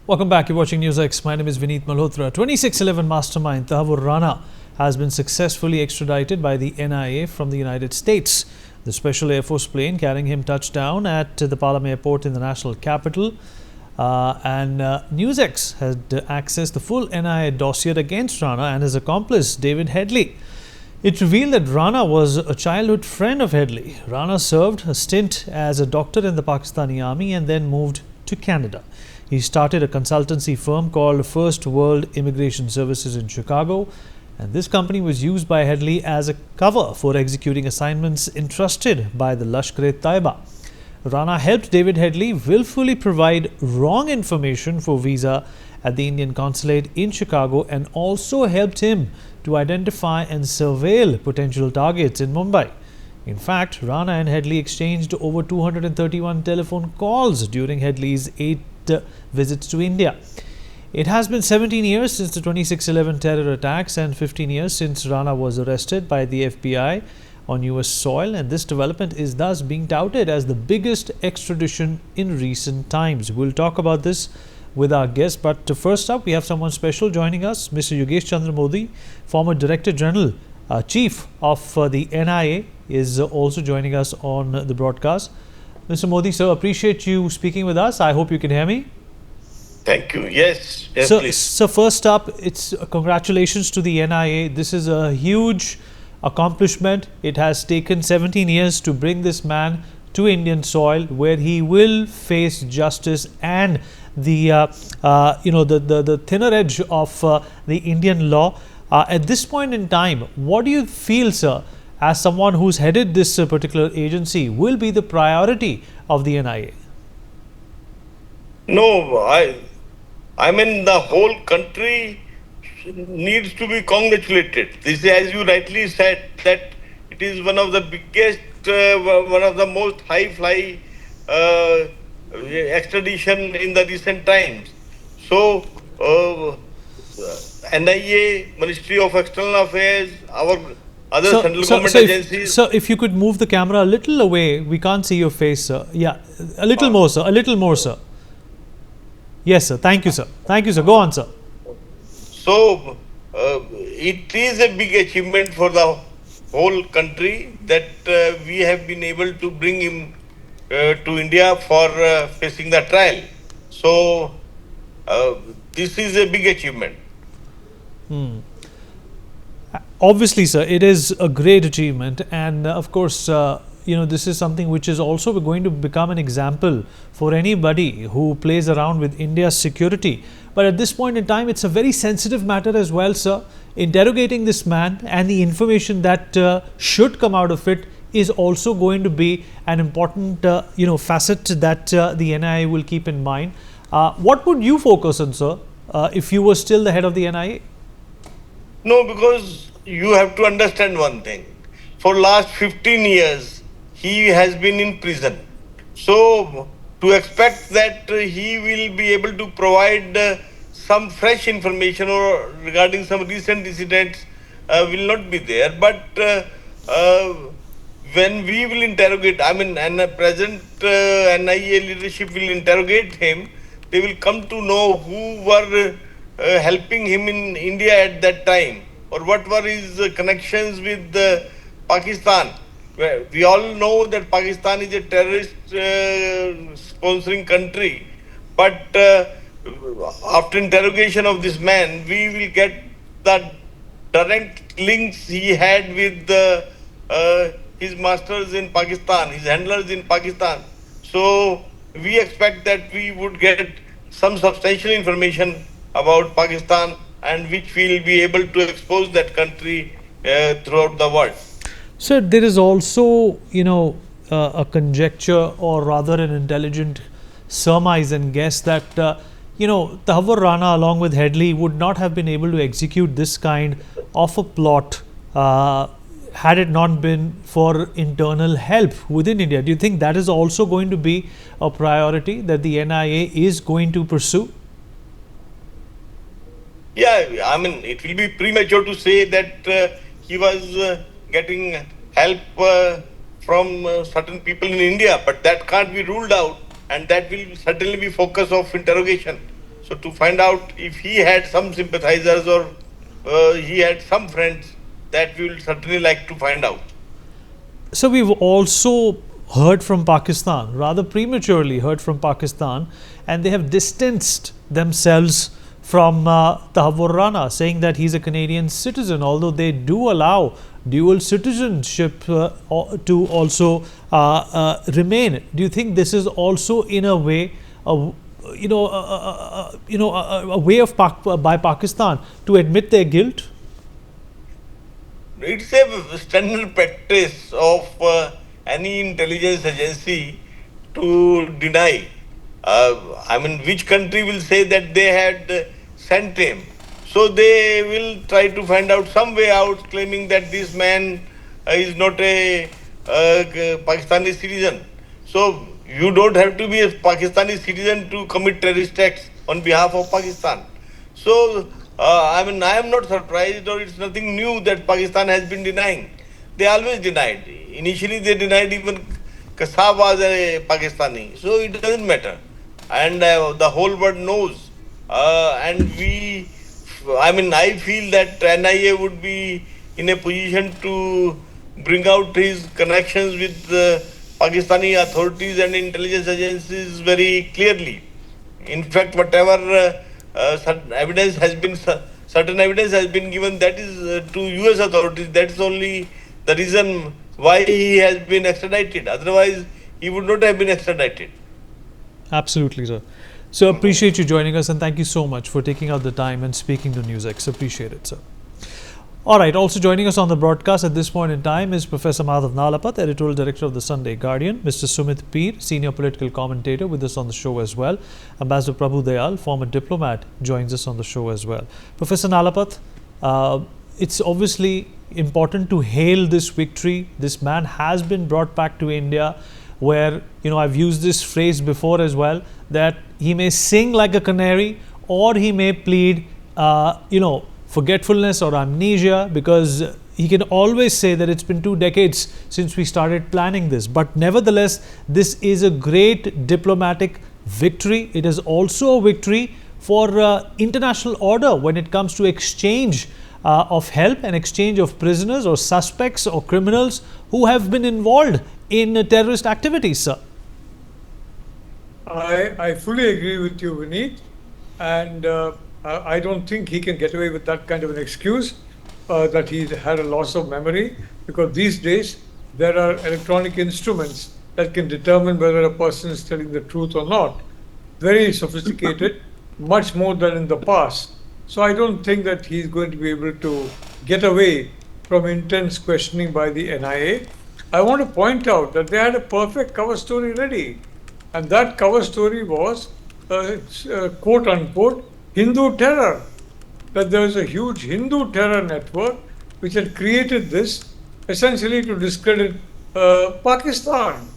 Welcome back. You're watching NewsX. My name is Vineet Malhotra. 2611 mastermind Tahawwur Rana has been successfully extradited by the NIA from the United States. The Special Air Force plane carrying him touched down at the Palam Airport in the national capital. NewsX had accessed the full NIA dossier against Rana and his accomplice David Headley. It revealed that Rana was a childhood friend of Headley. Rana served a stint as a doctor in the Pakistani army and then moved to Canada. He started a consultancy firm called First World Immigration Services in Chicago, and this company was used by Headley as a cover for executing assignments entrusted by the Lashkar-e-Taiba. Rana helped David Headley willfully provide wrong information for visa at the Indian Consulate in Chicago and also helped him to identify and surveil potential targets in Mumbai. In fact, Rana and Headley exchanged over 231 telephone calls during Headley's 8 visits to India. It has been 17 years since the 2611 terror attacks and 15 years since Rana was arrested by the FBI on US soil, and this development is thus being touted as the biggest extradition in recent times. We'll talk about this with our guest, but first up we have someone special joining us. Mr. Yogesh Chandra Modi, former Director General, Chief of the NIA, is also joining us on the broadcast. Mr. Modi, sir, appreciate you speaking with us. I hope you can hear me. Thank you. Yes, please. So first up, it's congratulations to the NIA. This is a huge accomplishment. It has taken 17 years to bring this man to Indian soil, where he will face justice and the the thinner edge of the Indian law. At this point in time, what do you feel, sir, as someone who's headed this particular agency, will be the priority of the NIA? No, I mean the whole country needs to be congratulated. This is, as you rightly said, that it is one of the biggest, one of the most high-fly extradition in the recent times. So, NIA, Ministry of External Affairs, our other central government agencies. So, if you could move the camera a little away, we can't see your face, sir. Yeah, a little more, sir. A little more, sir. Yes, sir. Thank you, sir. Thank you, sir. Go on, sir. So, it is a big achievement for the whole country that we have been able to bring him to India for facing the trial. So, this is a big achievement. Obviously, sir, it is a great achievement, and of course, this is something which is also going to become an example for anybody who plays around with India's security. But at this point in time, it's a very sensitive matter as well, sir. Interrogating this man and the information that should come out of it is also going to be an important, facet that the NIA will keep in mind. What would you focus on, sir, if you were still the head of the NIA? No, because you have to understand one thing. For last 15 years, he has been in prison. So, to expect that he will be able to provide some fresh information or regarding some recent incidents will not be there. But when we will interrogate, and the present NIA leadership will interrogate him, they will come to know who were helping him in India at that time, or what were his connections with Pakistan. We all know that Pakistan is a terrorist sponsoring country, but after interrogation of this man, we will get the direct links he had with his masters in Pakistan, his handlers in Pakistan. So we expect that we would get some substantial information about Pakistan, and which we will be able to expose that country throughout the world. Sir, there is also, a conjecture, or rather an intelligent surmise and guess that, Tahawwur Rana along with Headley would not have been able to execute this kind of a plot had it not been for internal help within India. Do you think that is also going to be a priority that the NIA is going to pursue? Yeah, it will be premature to say that he was getting help from certain people in India, but that can't be ruled out, and that will certainly be focus of interrogation. So to find out if he had some sympathizers or he had some friends, that we will certainly like to find out. So we've also heard from Pakistan, rather prematurely heard from Pakistan, and they have distanced themselves from Tahawwur Rana, saying that he's a Canadian citizen, although they do allow dual citizenship to also remain. Do you think this is also, in a way, a way of by Pakistan to admit their guilt? It's a standard practice of any intelligence agency to deny. Which country will say that they had sent him? So they will try to find out some way out, claiming that this man is not a Pakistani citizen. So you don't have to be a Pakistani citizen to commit terrorist acts on behalf of Pakistan. So I am not surprised, or it's nothing new that Pakistan has been denying. They always denied. Initially, they denied even Kasab was a Pakistani. So it doesn't matter, and the whole world knows. I feel that NIA would be in a position to bring out his connections with the Pakistani authorities and intelligence agencies very clearly. In fact, whatever certain evidence has been given, that is to US authorities. That's only the reason why he has been extradited. Otherwise, he would not have been extradited. Absolutely, sir. So appreciate you joining us, and thank you so much for taking out the time and speaking to NewsX. Appreciate it, sir. All right, also joining us on the broadcast at this point in time is Professor Madhav Nalapat, Editorial Director of the Sunday Guardian, Mr. Sumit Peer, Senior Political Commentator, with us on the show as well. Ambassador Prabhu Dayal, former diplomat, joins us on the show as well. Professor Nalapat, it's obviously important to hail this victory. This man has been brought back to India, where, I've used this phrase before as well, that he may sing like a canary, or he may plead, forgetfulness or amnesia, because he can always say that it's been 2 decades since we started planning this. But nevertheless, this is a great diplomatic victory. It is also a victory for international order when it comes to exchange of help and exchange of prisoners or suspects or criminals who have been involved in terrorist activities, sir. I fully agree with you, Vineet, and I don't think he can get away with that kind of an excuse that he had a loss of memory, because these days there are electronic instruments that can determine whether a person is telling the truth or not. Very sophisticated, much more than in the past. So I don't think that he's going to be able to get away from intense questioning by the NIA. I want to point out that they had a perfect cover story ready, and that cover story was quote unquote Hindu terror, that there was a huge Hindu terror network which had created this essentially to discredit Pakistan.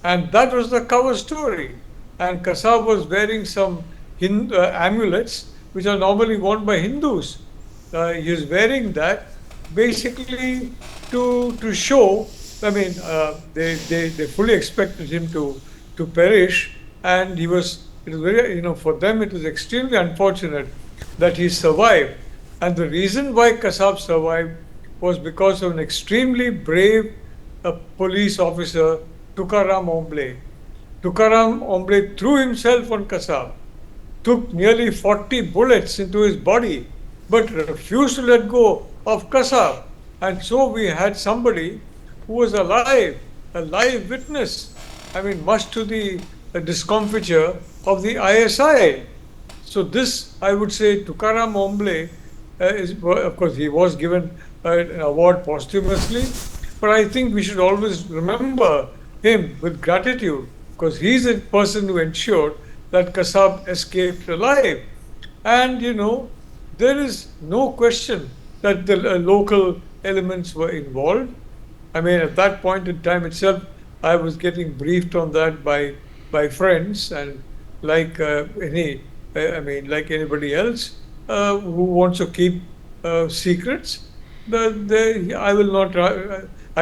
And that was the cover story. And Kasab was wearing some amulets which are normally worn by Hindus. He is wearing that basically to show, they fully expected him to perish, and it was very, for them it was extremely unfortunate that he survived. And the reason why Kasab survived was because of an extremely brave police officer, Tukaram Omble. Tukaram Omble threw himself on Kasab, took nearly 40 bullets into his body, but refused to let go of Kasab. And so we had somebody who was alive, a live witness, much to the discomfiture of the ISI. So this, I would say, Tukaram Omble, of course, he was given an award posthumously, but I think we should always remember him with gratitude, because he's a person who ensured that Kasab escaped alive. And, there is no question that the local elements were involved. At that point in time itself, I was getting briefed on that by friends, and like anybody else who wants to keep secrets, I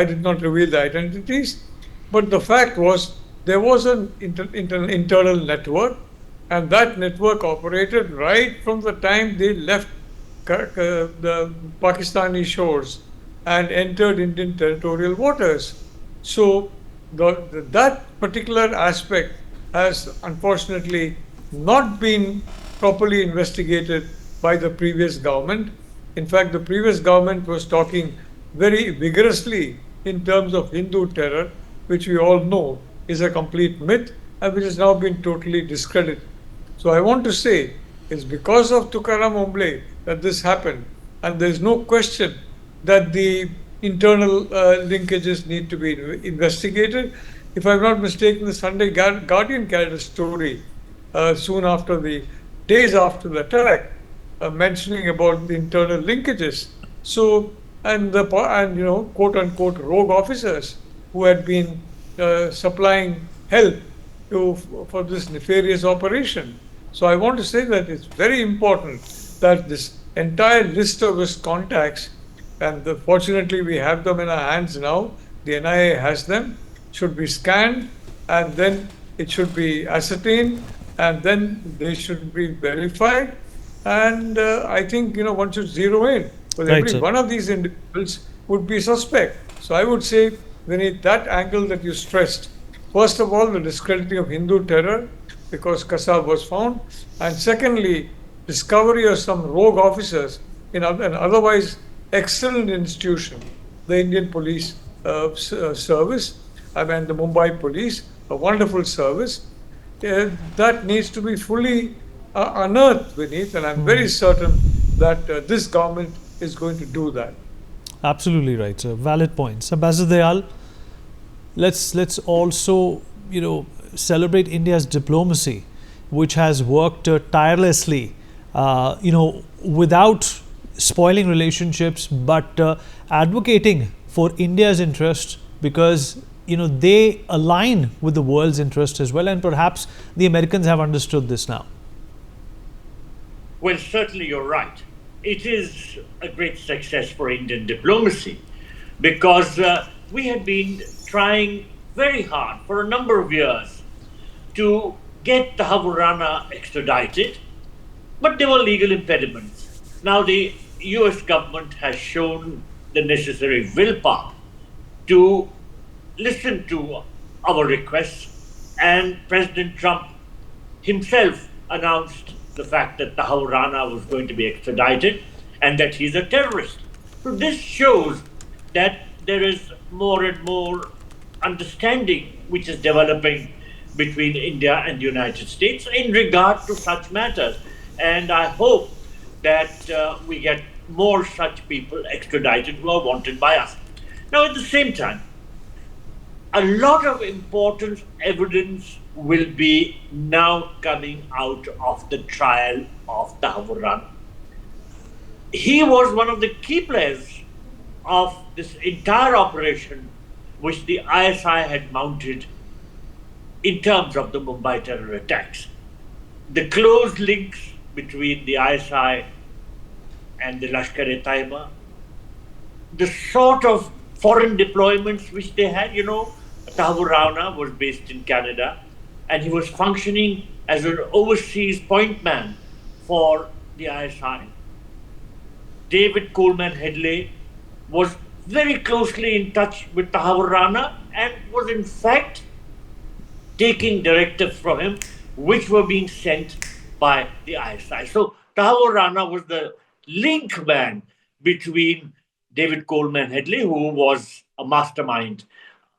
did not reveal the identities. But the fact was, there was an internal network And that network operated right from the time they left the Pakistani shores and entered Indian territorial waters. So that particular aspect has unfortunately not been properly investigated by the previous government. In fact, the previous government was talking very vigorously in terms of Hindu terror, which we all know is a complete myth and which has now been totally discredited. So I want to say it's because of Tukaram Omble that this happened, and there is no question that the internal linkages need to be investigated. If I'm not mistaken, the Sunday Guardian carried a story soon after days after the attack, mentioning about the internal linkages. So, and quote unquote rogue officers who had been supplying help for this nefarious operation. So I want to say that it's very important that this entire list of his contacts, and fortunately we have them in our hands now, the NIA has them, should be scanned, and then it should be ascertained, and then they should be verified. And I think, one should zero in, because Right, every sir. one of these individuals would be suspect. So I would say, Vinit, that angle that you stressed, first of all, the discrediting of Hindu terror, because Kasab was found, and secondly, discovery of some rogue officers in an otherwise excellent institution, the Indian Police Service, I mean the Mumbai Police, a wonderful service, that needs to be fully unearthed, Vineet, and I'm very certain that this government is going to do that. Absolutely right, sir. Valid points. Ambassador Dayal, let's also celebrate India's diplomacy, which has worked tirelessly, without spoiling relationships, but advocating for India's interest, because they align with the world's interest as well, and perhaps the Americans have understood this now. Well, certainly you're right. It is a great success for Indian diplomacy because we had been trying very hard for a number of years to get Tahawwur Rana extradited, but there were legal impediments. Now, the US government has shown the necessary willpower to listen to our requests, and President Trump himself announced the fact that Tahawwur Rana was going to be extradited and that he's a terrorist. So this shows that there is more and more understanding which is developing between India and the United States in regard to such matters. And I hope that we get more such people extradited who are wanted by us. Now, at the same time, a lot of important evidence will be now coming out of the trial of Tahawwur Rana. He was one of the key players of this entire operation which the ISI had mounted in terms of the Mumbai terror attacks. The close links between the ISI and the Lashkar-e-Taiba, the sort of foreign deployments which they had, Tahawwur Rana was based in Canada and he was functioning as an overseas point man for the ISI. David Headley was very closely in touch with Tahawwur Rana and was in fact taking directives from him which were being sent by the ISI. So Tahawwur Rana was the link man between David Headley, who was a mastermind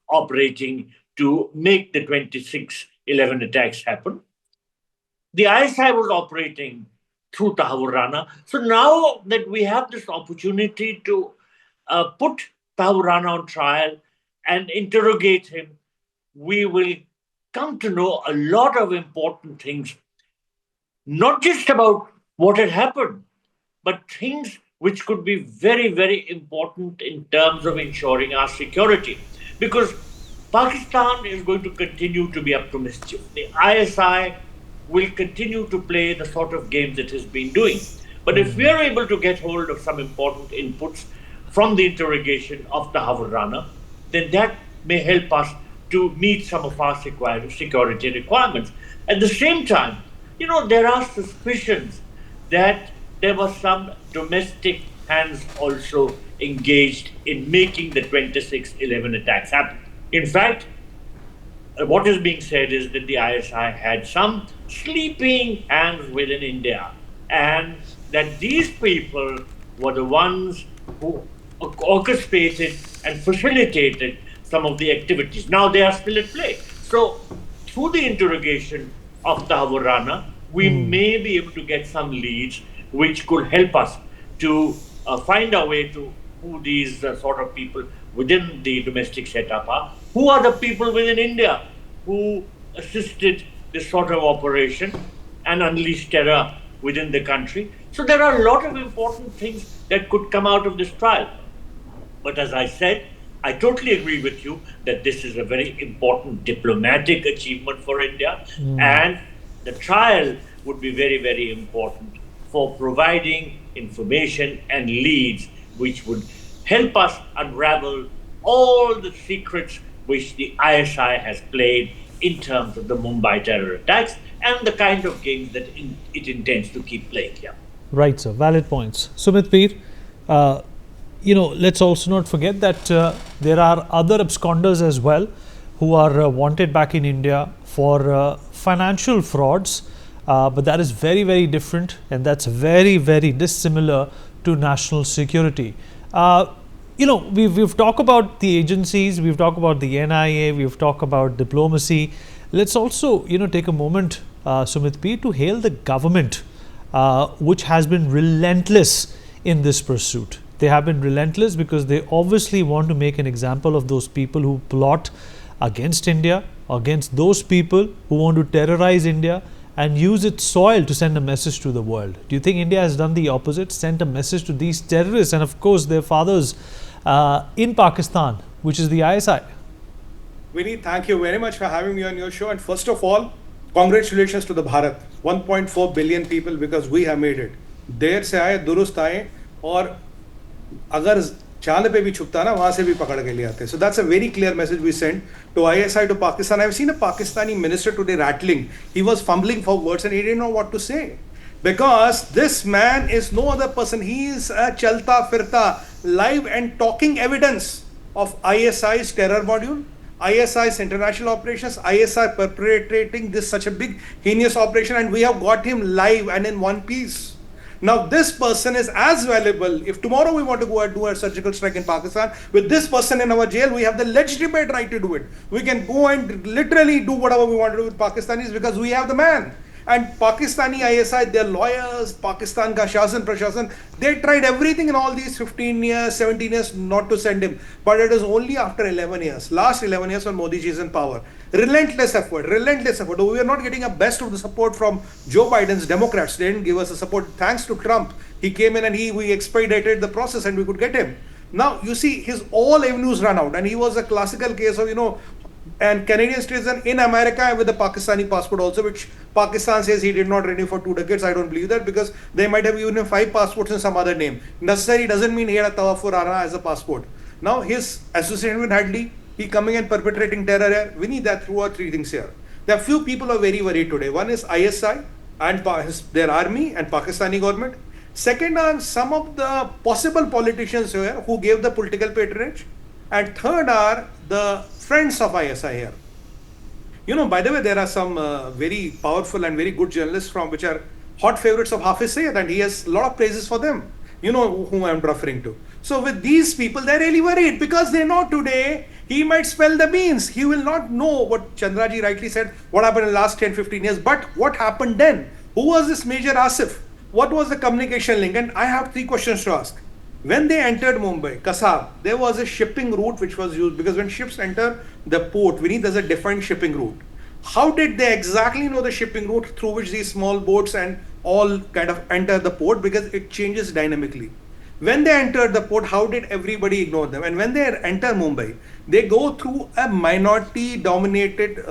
operating to make the 26/11 attacks happen. The ISI was operating through Tahawwur Rana. So now that we have this opportunity to put Tahawwur Rana on trial and interrogate him, we will come to know a lot of important things, not just about what had happened, but things which could be very, very important in terms of ensuring our security. Because Pakistan is going to continue to be up to mischief. The ISI will continue to play the sort of games it has been doing. But if we are able to get hold of some important inputs from the interrogation of Tahawwur Rana, then that may help us to meet some of our security requirements. At the same time, there are suspicions that there was some domestic hands also engaged in making the 26/11 attacks happen. In fact, what is being said is that the ISI had some sleeping hands within India, and that these people were the ones who orchestrated and facilitated some of the activities. Now they are still at play. So, through the interrogation of Tahawwur Rana, we may be able to get some leads which could help us to find our way to who these sort of people within the domestic setup are. Who are the people within India who assisted this sort of operation and unleashed terror within the country? So there are a lot of important things that could come out of this trial. But as I said, I totally agree with you that this is a very important diplomatic achievement for India, and the trial would be very, very important for providing information and leads which would help us unravel all the secrets which the ISI has played in terms of the Mumbai terror attacks and the kind of games that it intends to keep playing here. Right, sir. Valid points. Sumit Peer, let's also not forget that there are other absconders as well who are wanted back in India for financial frauds, but that is very, very different, and that's very, very dissimilar to national security. We've talked about the agencies, we've talked about the NIA, we've talked about diplomacy. Let's also, take a moment, Sumit Peer, to hail the government, which has been relentless in this pursuit. They have been relentless because they obviously want to make an example of those people who plot against India, against those people who want to terrorize India and use its soil to send a message to the world. Do you think India has done the opposite, sent a message to these terrorists and of course their fathers in Pakistan, which is the ISI? Vinny, thank you very much for having me on your show. And first of all, congratulations to the Bharat, 1.4 billion people, because we have made it. देर से आए, दुरुस्त आए, और अगर चांद पे भी छुपता ना, वहां से भी पकड़ के ले आते. So that's a very clear message we sent to ISI, to Pakistan. I've seen a Pakistani minister today rattling. He was fumbling for words and he didn't know what to say. Because this man is no other person. He is a chalta firta, live and talking evidence of ISI's terror module, ISI's international operations, ISI perpetrating this such a big heinous operation, and we have got him live and in one piece. Now this person is as valuable. If tomorrow we want to go and do a surgical strike in Pakistan, with this person in our jail, we have the legitimate right to do it. We can go and literally do whatever we want to do with Pakistanis because we have the man. And Pakistani ISI, their lawyers, Pakistan ka Shasan Prashasan, they tried everything in all these 15 years, 17 years not to send him. But it is only after 11 years, last 11 years when Modi ji is in power. Relentless effort, relentless effort. We are not getting a best of the support from Joe Biden's Democrats. They didn't give us the support. Thanks to Trump, he came in and we expedited the process and we could get him. Now, you see, his all avenues run out, and he was a classical case of, and Canadian citizen in America with a Pakistani passport also, which Pakistan says he did not renew for 2 decades. I don't believe that, because they might have given him 5 passports in some other name. Necessary doesn't mean he had a Tahawwur Rana as a passport. Now his association with Headley, he coming and perpetrating terror here. We need that through 3 things here. There are few people who are very worried today. One is ISI and their army and Pakistani government. Second are some of the possible politicians here who gave the political patronage. And third are the friends of ISI here. By the way, there are some very powerful and very good journalists which are hot favorites of Hafiz Syed, and he has a lot of praises for them. You know whom I'm referring to. So with these people, they're really worried because they know today he might spill the beans. He will not know what Chandraji rightly said, what happened in the last 10, 15 years, but what happened then? Who was this Major Asif? What was the communication link? And I have 3 questions to ask. When they entered Mumbai, Kasab, there was a shipping route which was used, because when ships enter the port, there's a defined shipping route. How did they exactly know the shipping route through which these small boats and all kind of enter the port? Because it changes dynamically. When they entered the port, how did everybody ignore them? And when they enter Mumbai, they go through a minority-dominated,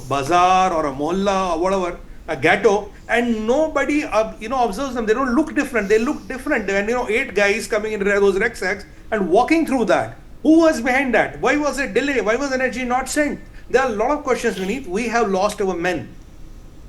bazaar or a mohalla or whatever, a ghetto, and nobody observes them. They don't look different. They look different. And 8 guys coming in those rucksacks and walking through that. Who was behind that? Why was it delay? Why was energy not sent? There are a lot of questions we need. We have lost our men.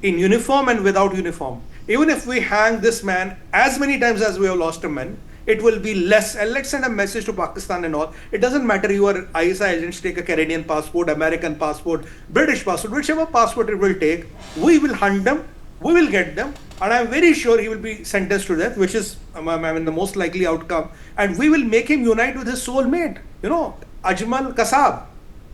in uniform and without uniform. Even if we hang this man as many times as we have lost a man, it will be less. And let's send a message to Pakistan and all. It doesn't matter you are ISI agents, take a Canadian passport, American passport, British passport, whichever passport it will take, we will hunt them, we will get them, and I'm very sure he will be sentenced to death, which is the most likely outcome. And we will make him unite with his soulmate, Ajmal Kasab.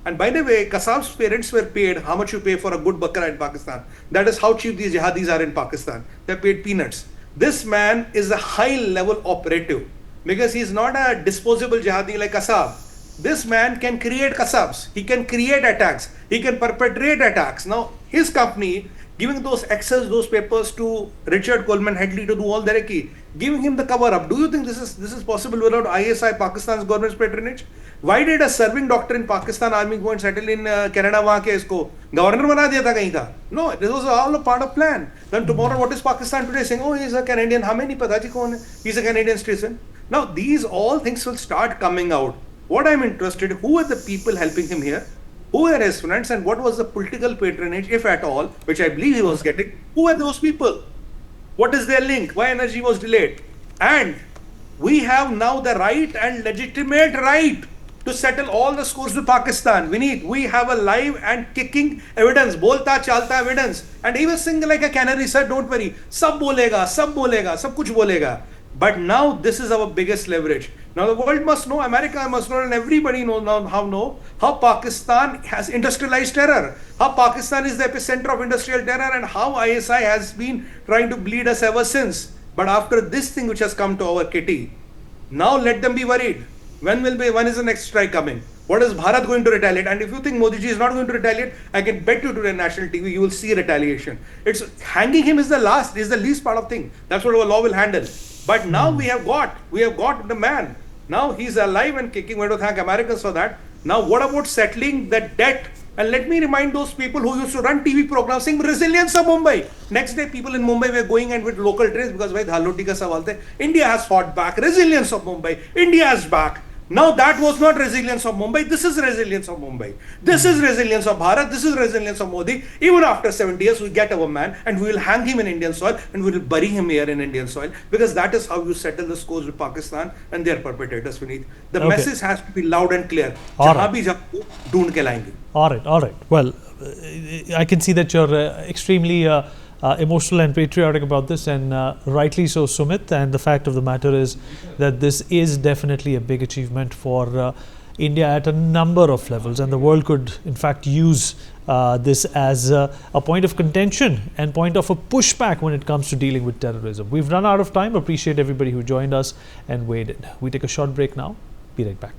And by the way, Kasab's parents were paid how much you pay for a good bakra in Pakistan. That is how cheap these jihadis are in Pakistan. They're paid peanuts. This man is a high-level operative because he's not a disposable jihadi like Kasab. This man can create Kasabs. He can create attacks. He can perpetrate attacks. Now, his company giving those access, those papers to Richard Coleman Headley to do all the recce, giving him the cover up. Do you think this is possible without ISI, Pakistan's government's patronage? Why did a serving doctor in Pakistan Army go and settle in Canada? वहाँ के इसको governor बना दिया था कहीं था? No, this was all a part of plan. Then tomorrow, what is Pakistan today saying? Oh, he's a Canadian. हमें नहीं पता जी कौन है? He's a Canadian citizen. Now these all things will start coming out. What I'm interested in, who are the people helping him here? Who are his friends and what was the political patronage, if at all, which I believe he was getting? Who are those people? What is their link? Why energy was delayed? And we have now the right and legitimate right to settle all the scores with Pakistan. We have a live and kicking evidence, bolta chalta evidence. And he was singing like a canary, sir, don't worry. Sab bolega, sab kuch bolega. But now this is our biggest leverage. Now the world must know, America must know, and everybody knows now how Pakistan has industrialized terror, how Pakistan is the epicenter of industrial terror, and how ISI has been trying to bleed us ever since. But after this thing which has come to our kitty, now let them be worried. When is the next strike coming? What is Bharat going to retaliate? And if you think Modi ji is not going to retaliate, I can bet you today national TV, you will see retaliation. It's hanging him is the least part of thing. That's what our law will handle. But now we have got the man. Now he's alive and kicking. We want to thank Americans for that. Now what about settling the debt? And let me remind those people who used to run TV programs saying resilience of Mumbai. Next day people in Mumbai were going and with local trains because bhai dhaloti ka sawal the. India has fought back. Resilience of Mumbai. India is back. Now that was not resilience of Mumbai. This is resilience of Mumbai. This is resilience of Bharat. This is resilience of Modi. Even after 70 years, we get our man and we will hang him in Indian soil and we will bury him here in Indian soil because that is how you settle the scores with Pakistan and their perpetrators. The message has to be loud and clear. Jahan bhi jab dhoond ke laenge. All right. Well, I can see that you're extremely emotional and patriotic about this, and rightly so, Sumit. And the fact of the matter is that this is definitely a big achievement for India at a number of levels, and the world could in fact use this as a point of contention and point of a pushback when it comes to dealing with terrorism. We've run out of time. Appreciate everybody who joined us and weighed in. We take a short break now. Be right back.